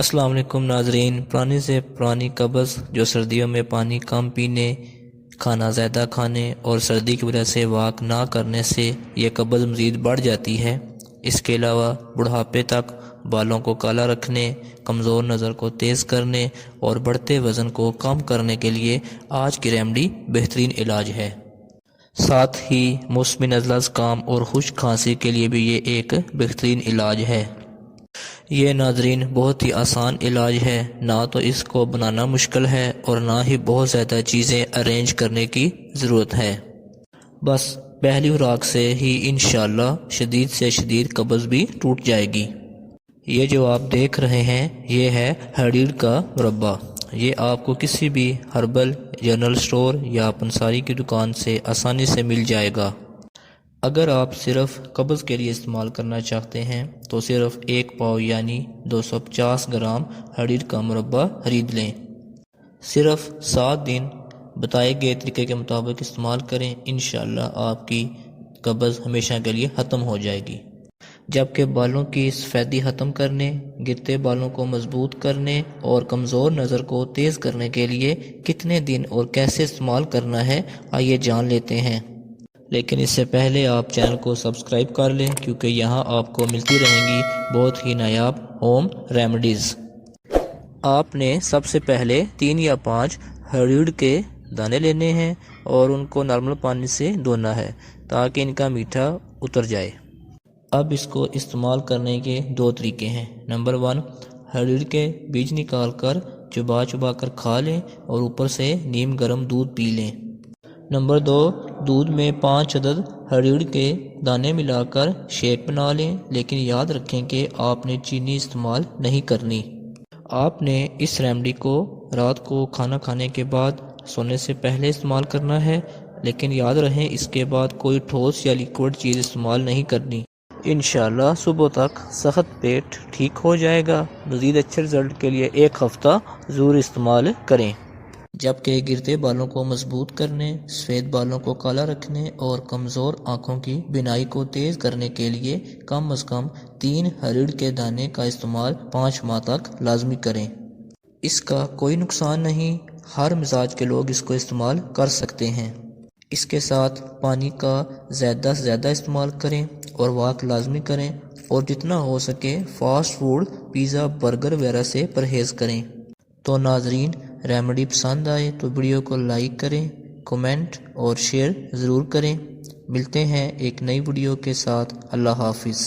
السلام علیکم ناظرین، پرانی سے پرانی قبض جو سردیوں میں پانی کم پینے، کھانا زیادہ کھانے اور سردی کی وجہ سے واک نہ کرنے سے یہ قبض مزید بڑھ جاتی ہے۔ اس کے علاوہ بڑھاپے تک بالوں کو کالا رکھنے، کمزور نظر کو تیز کرنے اور بڑھتے وزن کو کم کرنے کے لیے آج کی ریمیڈی بہترین علاج ہے۔ ساتھ ہی موسمی نزلہ زکام اور خشک کھانسی کے لیے بھی یہ ایک بہترین علاج ہے۔ یہ ناظرین بہت ہی آسان علاج ہے، نہ تو اس کو بنانا مشکل ہے اور نہ ہی بہت زیادہ چیزیں ارینج کرنے کی ضرورت ہے۔ بس پہلی خوراک سے ہی انشاءاللہ شدید سے شدید قبض بھی ٹوٹ جائے گی۔ یہ جو آپ دیکھ رہے ہیں یہ ہے ہرڈیڈ کا مربع۔ یہ آپ کو کسی بھی ہربل جنرل سٹور یا پنساری کی دکان سے آسانی سے مل جائے گا۔ اگر آپ صرف قبض کے لیے استعمال کرنا چاہتے ہیں تو صرف 1 پاؤ یعنی 250 گرام ہرڈیڈ کا مربع خرید لیں۔ صرف 7 دن بتائے گئے طریقے کے مطابق استعمال کریں، انشاءاللہ آپ کی قبض ہمیشہ کے لیے ختم ہو جائے گی۔ جبکہ بالوں کی سفیدی ختم کرنے، گرتے بالوں کو مضبوط کرنے اور کمزور نظر کو تیز کرنے کے لیے کتنے دن اور کیسے استعمال کرنا ہے، آئیے جان لیتے ہیں۔ لیکن اس سے پہلے آپ چینل کو سبسکرائب کر لیں، کیونکہ یہاں آپ کو ملتی رہیں گی بہت ہی نایاب ہوم ریمیڈیز۔ آپ نے سب سے پہلے 3 یا 5 ہرڈیڈ کے دانے لینے ہیں اور ان کو نارمل پانی سے دھونا ہے تاکہ ان کا میٹھا اتر جائے۔ اب اس کو استعمال کرنے کے 2 طریقے ہیں۔ نمبر 1، ہرڈیڈ کے بیج نکال کر چبا کر کھا لیں اور اوپر سے نیم گرم دودھ پی لیں۔ نمبر 2، دودھ میں 5 عدد ہرڈیڈ کے دانے ملا کر شیک بنا لیں، لیکن یاد رکھیں کہ آپ نے چینی استعمال نہیں کرنی۔ آپ نے اس ریمیڈی کو رات کو کھانا کھانے کے بعد سونے سے پہلے استعمال کرنا ہے، لیکن یاد رہیں اس کے بعد کوئی ٹھوس یا لیکوڈ چیز استعمال نہیں کرنی۔ انشاءاللہ صبح تک سخت پیٹ ٹھیک ہو جائے گا۔ مزید اچھے رزلٹ کے لیے 1 ہفتہ ضرور استعمال کریں۔ جبکہ گرتے بالوں کو مضبوط کرنے، سفید بالوں کو کالا رکھنے اور کمزور آنکھوں کی بینائی کو تیز کرنے کے لیے کم از کم 3 ہرڈیڈ کے دانے کا استعمال 5 ماہ تک لازمی کریں۔ اس کا کوئی نقصان نہیں، ہر مزاج کے لوگ اس کو استعمال کر سکتے ہیں۔ اس کے ساتھ پانی کا زیادہ سے زیادہ استعمال کریں اور واک لازمی کریں، اور جتنا ہو سکے فاسٹ فوڈ، پیزا، برگر وغیرہ سے پرہیز کریں۔ تو ناظرین، ریمیڈی پسند آئے تو ویڈیو کو لائک کریں، کمنٹ اور شیئر ضرور کریں۔ ملتے ہیں ایک نئی ویڈیو کے ساتھ۔ اللہ حافظ۔